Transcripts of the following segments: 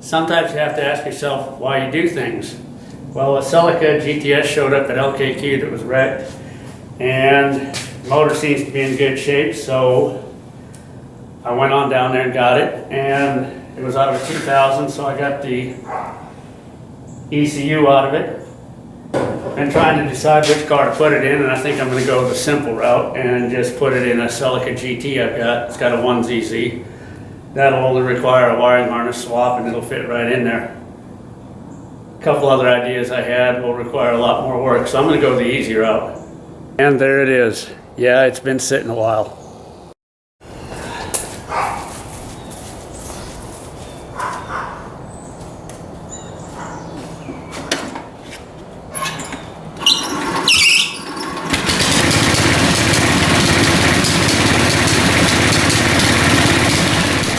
Sometimes you have to ask yourself why you do things. Well, a Celica GTS showed up at LKQ that was wrecked, and the motor seems to be in good shape, so I went on down there and got it, and it was out of a 2000, so I got the ECU out of it. And trying to decide which car to put it in, and I think I'm going to go the simple route and just put it in a Celica GT I've got. It's got a 1ZZ. That'll only require a wiring harness swap and it'll fit right in there. A couple other ideas I had will require a lot more work, so I'm going to go the easy route. And there it is. Yeah, it's been sitting a while.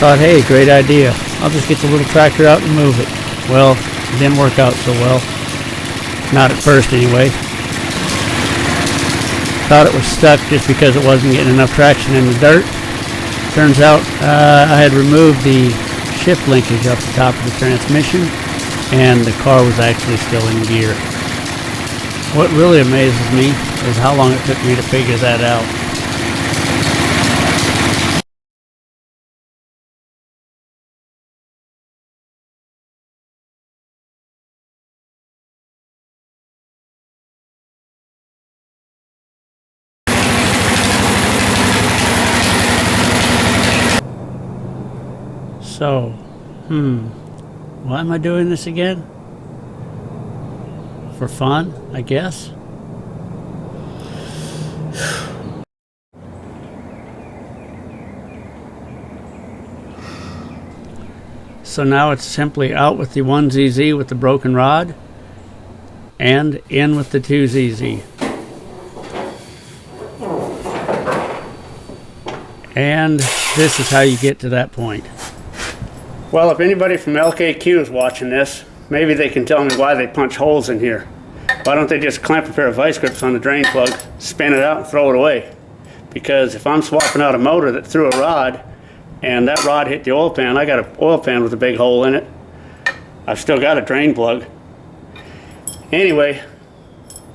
Thought, hey, great idea. I'll just get the little tractor out and move it. Well, it didn't work out so well. Not at first, anyway. Thought it was stuck just because it wasn't getting enough traction in the dirt. Turns out I had removed the shift linkage off the top of the transmission, and the car was actually still in gear. What really amazes me is how long it took me to figure that out. So, why am I doing this again? For fun, I guess. So now it's simply out with the 1ZZ with the broken rod and in with the 2ZZ. And this is how you get to that point. Well, if anybody from LKQ is watching this, maybe they can tell me why they punch holes in here. Why don't they just clamp a pair of vice grips on the drain plug, spin it out and throw it away? Because if I'm swapping out a motor that threw a rod and that rod hit the oil pan, I got an oil pan with a big hole in it. I've still got a drain plug. Anyway,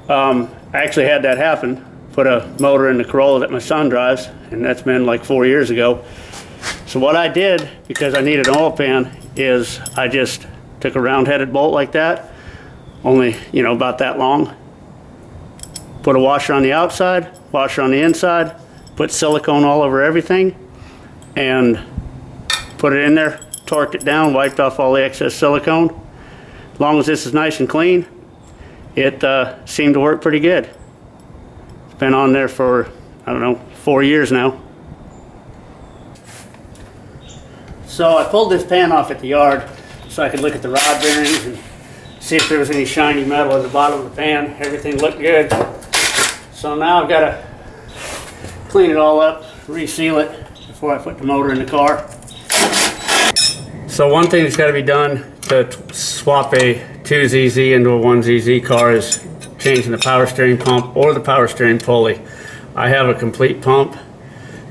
I actually had that happen. Put a motor in the Corolla that my son drives, and that's been like 4 years ago. So what I did, because I needed an oil pan, is I just took a round-headed bolt like that, only, about that long. Put a washer on the outside, washer on the inside, put silicone all over everything, and put it in there, torqued it down, wiped off all the excess silicone. As long as this is nice and clean, it seemed to work pretty good. It's been on there for, 4 years now. So I pulled this pan off at the yard so I could look at the rod bearings and see if there was any shiny metal at the bottom of the pan. Everything looked good. So now I've got to clean it all up, reseal it before I put the motor in the car. So one thing that's got to be done to swap a 2ZZ into a 1ZZ car is changing the power steering pump or the power steering pulley. I have a complete pump,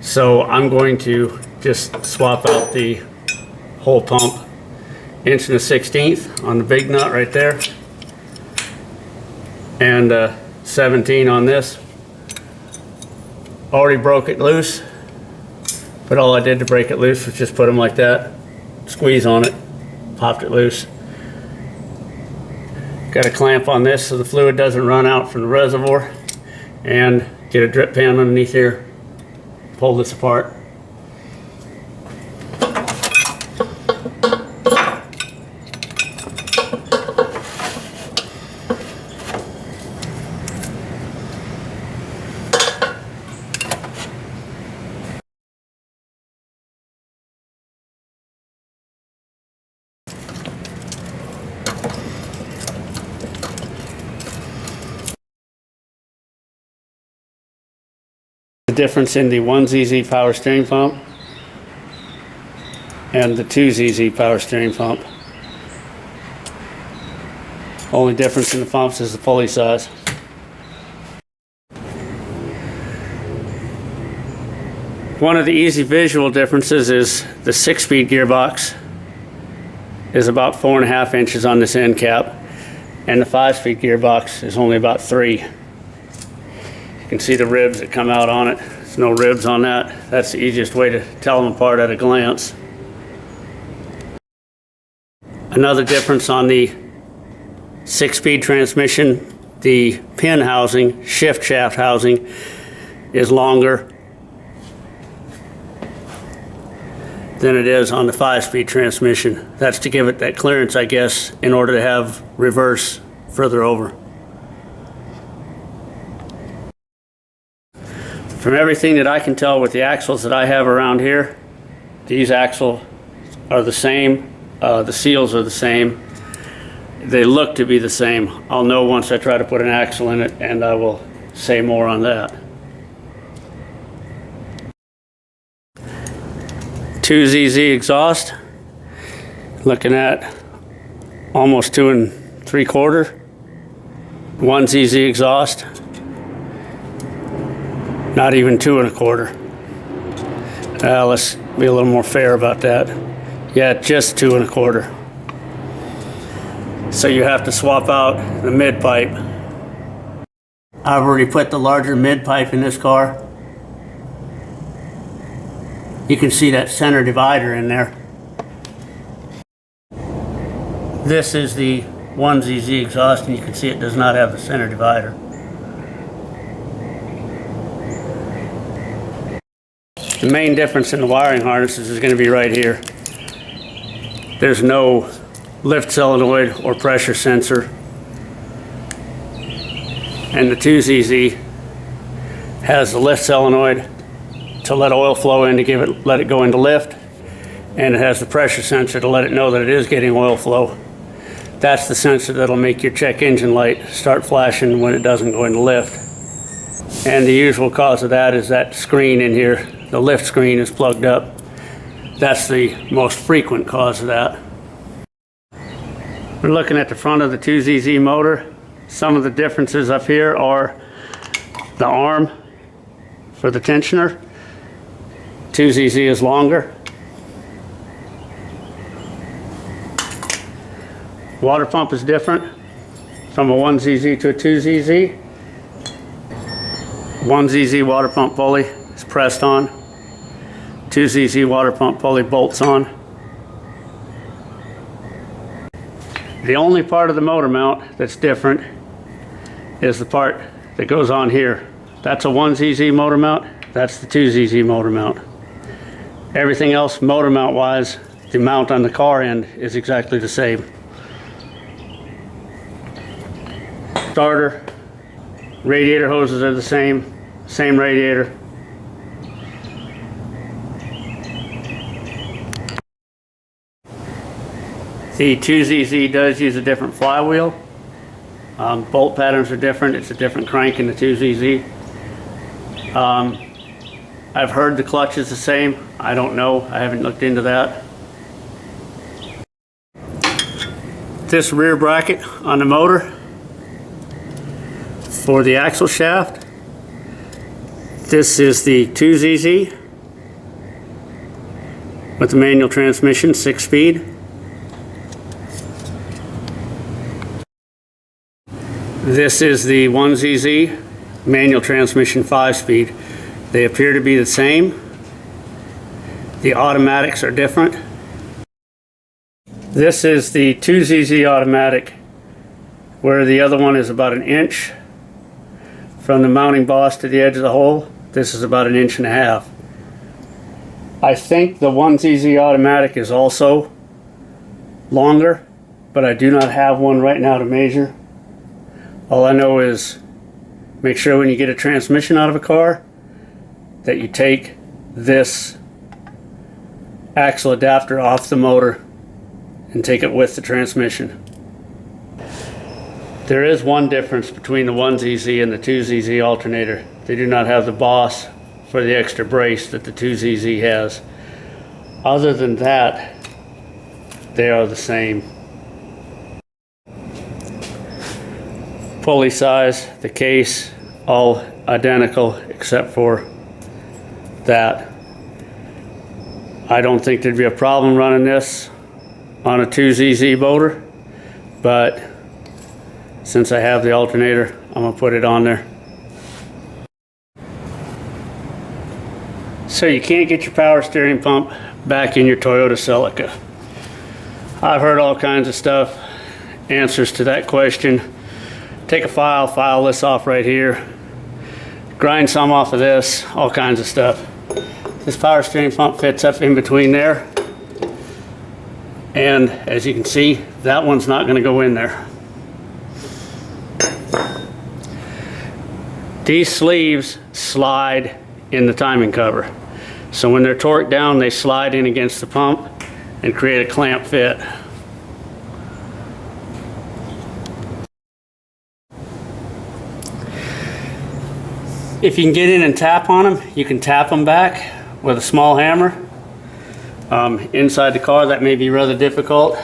so I'm going to just swap out the whole pump, 1 1/16 on the big nut right there, and 17 on this. Already broke it loose, but all I did to break it loose was just put them like that, squeeze on it, popped it loose. Got a clamp on this so the fluid doesn't run out from the reservoir, and get a drip pan underneath here, pull this apart. The difference in the 1ZZ power steering pump and the 2ZZ power steering pump. Only difference in the pumps is the pulley size. One of the easy visual differences is the 6-speed gearbox is about 4.5 inches on this end cap, and the 5-speed gearbox is only about 3. You can see the ribs that come out on it. There's no ribs on that. That's the easiest way to tell them apart at a glance. Another difference on the 6-speed transmission, the pin housing, shift shaft housing, is longer than it is on the 5-speed transmission. That's to give it that clearance, I guess, in order to have reverse further over. From everything that I can tell with the axles that I have around here, these axles are the same. The seals are the same. They look to be the same. I'll know once I try to put an axle in it, and I will say more on that. 2ZZ exhaust, looking at almost 2 3/4. 1ZZ exhaust, not even 2 1/4. Let's be a little more fair about that. Yeah, just 2 1/4. So you have to swap out the mid pipe. I've already put the larger mid pipe in this car. You can see that center divider in there. This is the 1ZZ exhaust, and you can see it does not have the center divider. The main difference in the wiring harnesses is going to be right here. There's no lift solenoid or pressure sensor. And the 2ZZ has the lift solenoid to let oil flow in to let it go into lift, and it has the pressure sensor to let it know that it is getting oil flow. That's the sensor that'll make your check engine light start flashing when it doesn't go into lift. And the usual cause of that is that screen in here, the lift screen, is plugged up. That's the most frequent cause of that. We're looking at the front of the 2ZZ motor. Some of the differences up here are the arm for the tensioner. 2ZZ is longer. Water pump is different from a 1ZZ to a 2ZZ. 1ZZ water pump pulley is pressed on. 2ZZ water pump pulley bolts on. The only part of the motor mount that's different is the part that goes on here. That's a 1ZZ motor mount. That's the 2ZZ motor mount. Everything else motor mount wise, the mount on the car end is exactly the same. Starter, radiator hoses are the same radiator. The 2ZZ does use a different flywheel. Bolt patterns are different. It's a different crank in the 2ZZ. I've heard the clutch is the same. I don't know. I haven't looked into that. This rear bracket on the motor for the axle shaft. This is the 2ZZ with the manual transmission, 6-speed. This is the 1ZZ manual transmission, 5-speed. They appear to be the same. The automatics are different. This is the 2ZZ automatic, where the other one is about 1 inch from the mounting boss to the edge of the hole. This is about 1.5 inches. I think the 1ZZ automatic is also longer, but I do not have one right now to measure. All I know is make sure when you get a transmission out of a car that you take this axle adapter off the motor and take it with the transmission. There is one difference between the 1ZZ and the 2ZZ alternator. They do not have the boss for the extra brace that the 2ZZ has. Other than that, they are the same. Pulley size, the case, all identical except for that. I don't think there'd be a problem running this on a 2ZZ motor, but since I have the alternator, I'm gonna put it on there. So you can't get your power steering pump back in your Toyota Celica. I've heard all kinds of stuff, answers to that question. Take a file this off right here, grind some off of this, all kinds of stuff. This power steering pump fits up in between there, and as you can see, that one's not going to go in there. These sleeves slide in the timing cover, so when they're torqued down, they slide in against the pump and create a clamp fit. If you can get in and tap on them, you can tap them back with a small hammer. Inside the car, that may be rather difficult.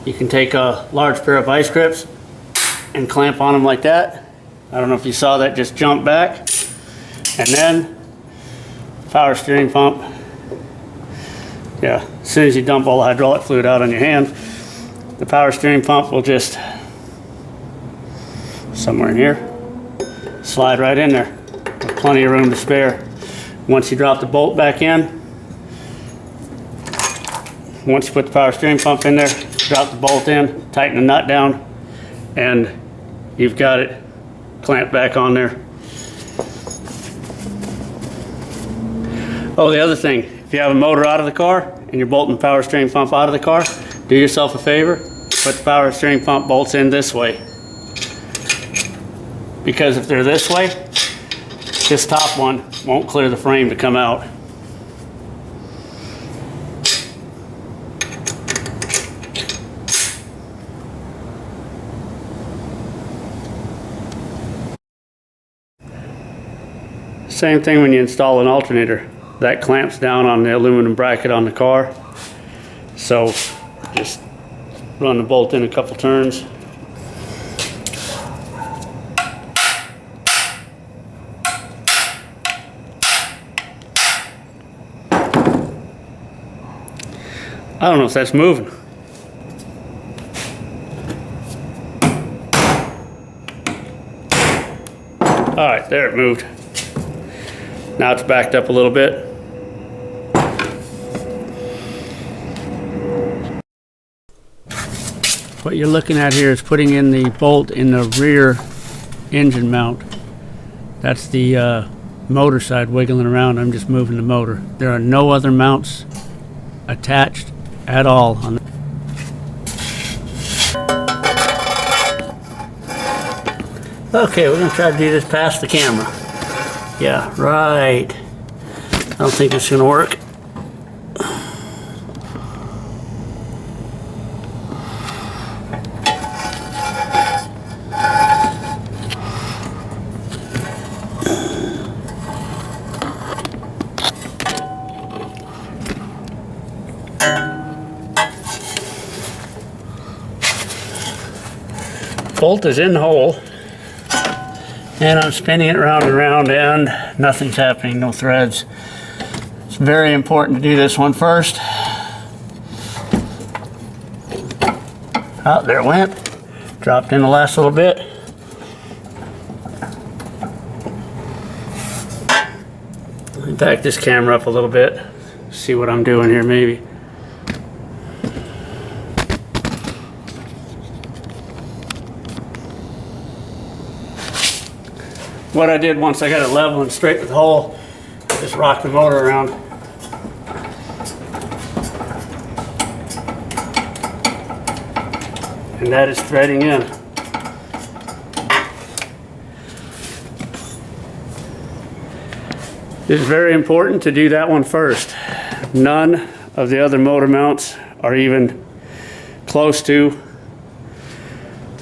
You can take a large pair of vice grips and clamp on them like that. I don't know if you saw that just jump back. And then, power steering pump. Yeah, as soon as you dump all the hydraulic fluid out on your hand, the power steering pump will just, somewhere in here, slide right in there with plenty of room to spare. Once you drop the bolt back in, once you put the power steering pump in there, drop the bolt in, tighten the nut down, and you've got it clamped back on there. Oh, the other thing, if you have a motor out of the car and you're bolting the power steering pump out of the car, do yourself a favor, put the power steering pump bolts in this way. Because if they're this way, this top one won't clear the frame to come out. Same thing when you install an alternator. That clamps down on the aluminum bracket on the car. So just run the bolt in a couple turns. I don't know if that's moving. All right, there it moved. Now it's backed up a little bit. What you're looking at here is putting in the bolt in the rear engine mount. That's the motor side wiggling around. I'm just moving the motor. There are no other mounts attached at all on the Okay, we're gonna try to do this past the camera. Yeah, right. I don't think it's gonna work. Bolt is in the hole, and I'm spinning it around and around, and nothing's happening, no threads. It's very important to do this one first. Oh, there it went. Dropped in the last little bit. Let me back this camera up a little bit, see what I'm doing here maybe. What I did once I got it level and straight with the hole, just rock the motor around. And that is threading in. It's very important to do that one first. None of the other motor mounts are even close to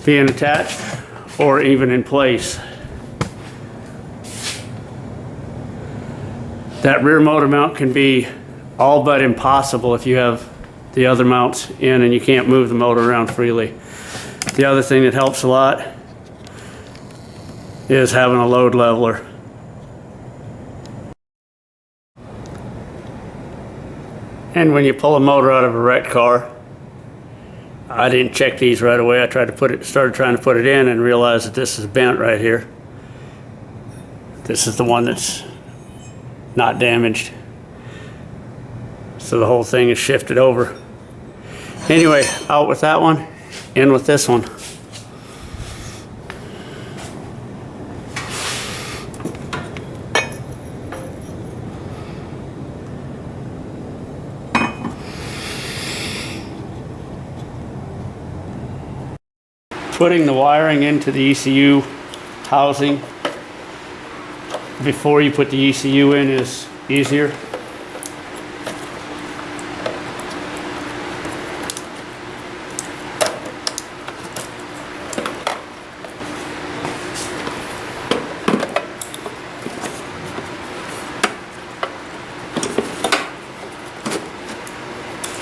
being attached or even in place. That rear motor mount can be all but impossible if you have the other mounts in and you can't move the motor around freely. The other thing that helps a lot is having a load leveler. And when you pull a motor out of a wrecked car, I didn't check these right away. I started trying to put it in and realized that this is bent right here. This is the one that's not damaged. So the whole thing is shifted over. Anyway, out with that one, in with this one. Putting the wiring into the ECU housing before you put the ECU in is easier.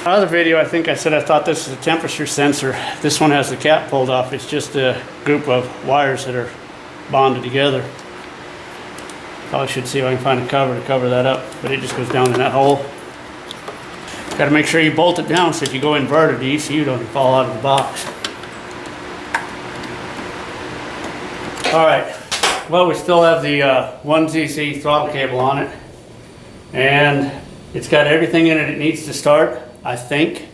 Other video, I think I said I thought this was a temperature sensor. This one has the cap pulled off. It's just a group of wires that are bonded together. Probably should see if I can find a cover to cover that up, but it just goes down in that hole. Got to make sure you bolt it down so if you go inverted, the ECU doesn't fall out of the box. All right, well, we still have the 1ZC throttle cable on it, and it's got everything in it it needs to start, I think.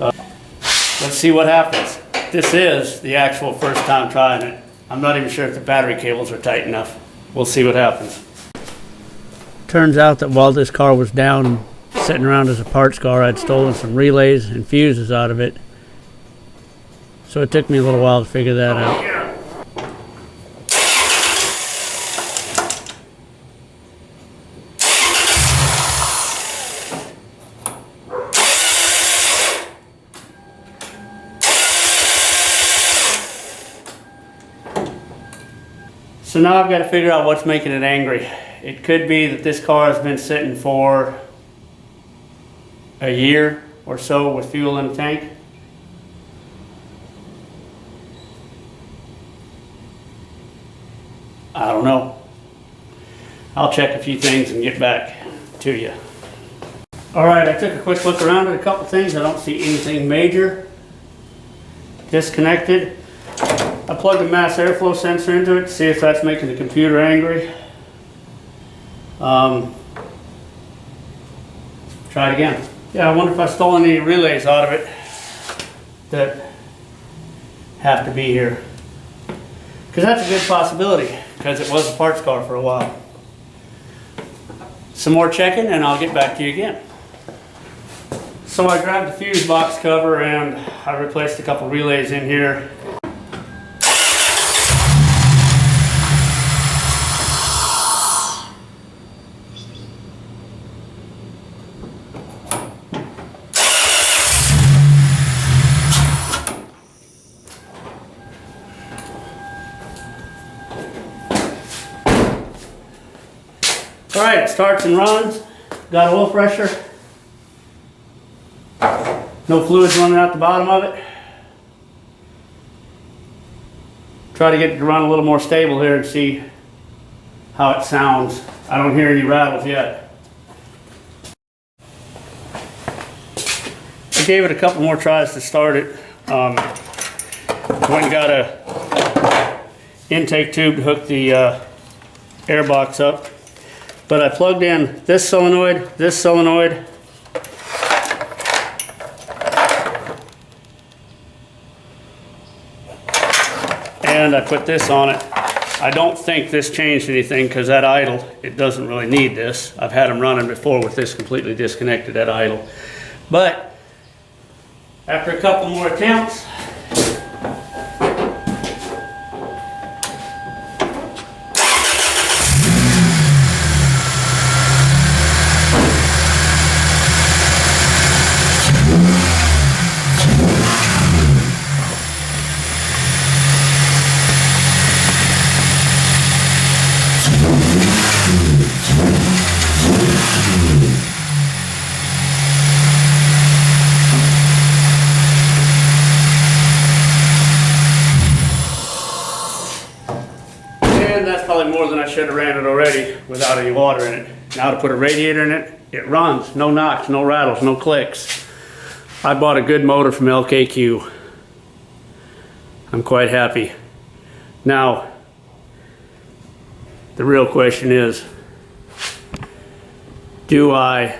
Let's see what happens. This is the actual first time trying it. I'm not even sure if the battery cables are tight enough. We'll see what happens. Turns out that while this car was down, sitting around as a parts car, I'd stolen some relays and fuses out of it. So it took me a little while to figure that out. So now I've got to figure out what's making it angry. It could be that this car has been sitting for a year or so with fuel in the tank. I don't know. I'll check a few things and get back to you. All right, I took a quick look around at a couple things. I don't see anything major disconnected. I plugged a mass airflow sensor into it to see if that's making the computer angry. Try it again. Yeah, I wonder if I stole any relays out of it that have to be here. Because that's a good possibility, because it was a parts car for a while. Some more checking and I'll get back to you again. So I grabbed the fuse box cover and I replaced a couple relays in here. All right, it starts and runs. Got oil pressure. No fluids running out the bottom of it. Try to get it to run a little more stable here and see how it sounds. I don't hear any rattles yet. I gave it a couple more tries to start it. Went and got a intake tube to hook the air box up. But I plugged in this solenoid, and I put this on it. I don't think this changed anything because at idle, it doesn't really need this. I've had them running before with this completely disconnected at idle. But after a couple more attempts, probably more than I should have ran it already without any water in it. Now to put a radiator in it, it runs. No knocks, no rattles, no clicks. I bought a good motor from LKQ. I'm quite happy. Now, the real question is, do I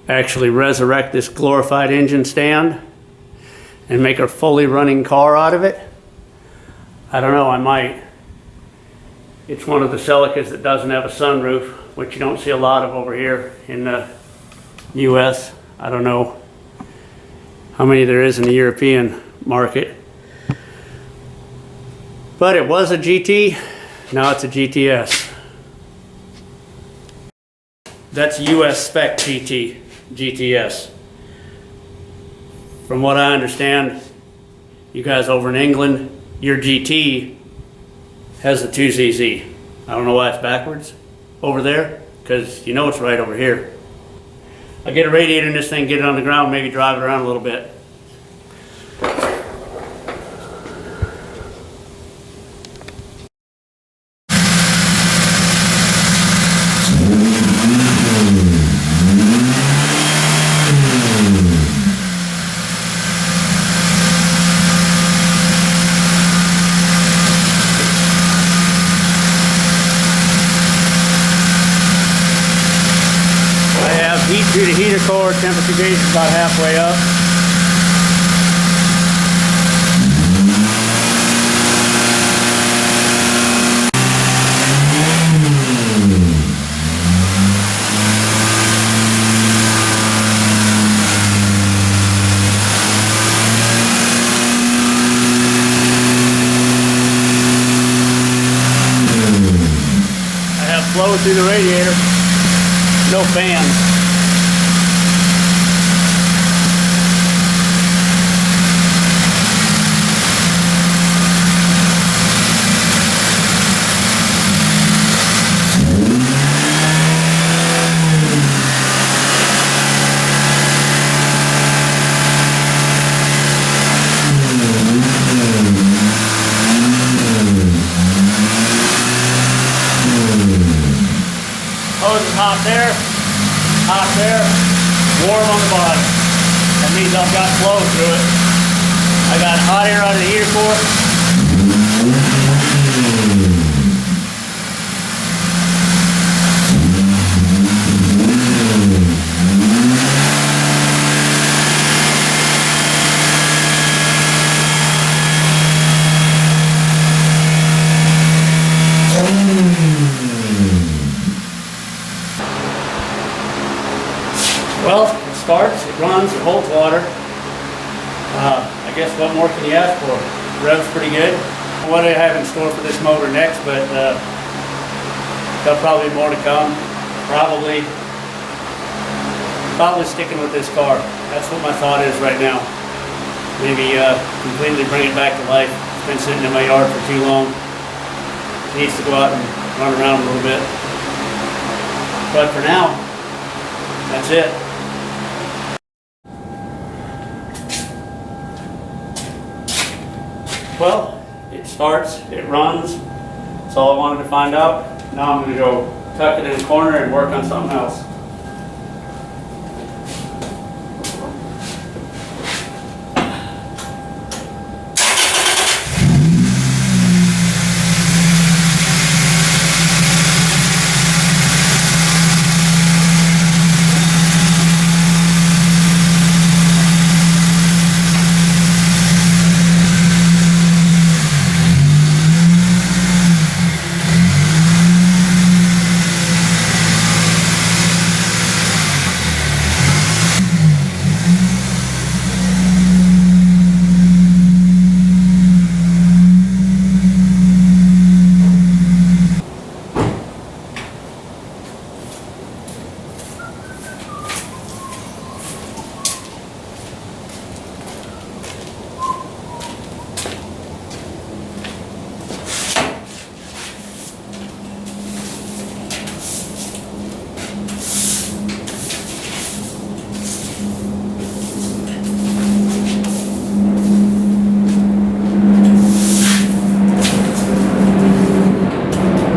actually resurrect this glorified engine stand and make a fully running car out of it? I don't know, I might. It's one of the Celicas that doesn't have a sunroof, which you don't see a lot of over here in the US. I don't know how many there is in the European market. But it was a GT, now it's a GTS. That's US spec GTS. From what I understand, you guys over in England, your GT has the 2ZZ. I don't know why it's backwards over there, because you know it's right over here. I'll get a radiator in this thing, get it on the ground, maybe drive it around a little bit. Heat through the heater core, temperature gauge is about halfway up. I have flow through the radiator, no fans. Hose is hot there, warm on the bottom. That means I've got flow through it. I got hot air out of the heater core. Well, it starts, it runs, it holds water. I guess what more can you ask for? Rev's pretty good. What I have in store for this motor next, but there'll probably be more to come. Probably sticking with this car. That's what my thought is right now. Maybe completely bring it back to life. It's been sitting in my yard for too long. It needs to go out and run around a little bit. But for now, that's it. Well, it starts, it runs. That's all I wanted to find out. Now I'm going to go tuck it in the corner and work on something else.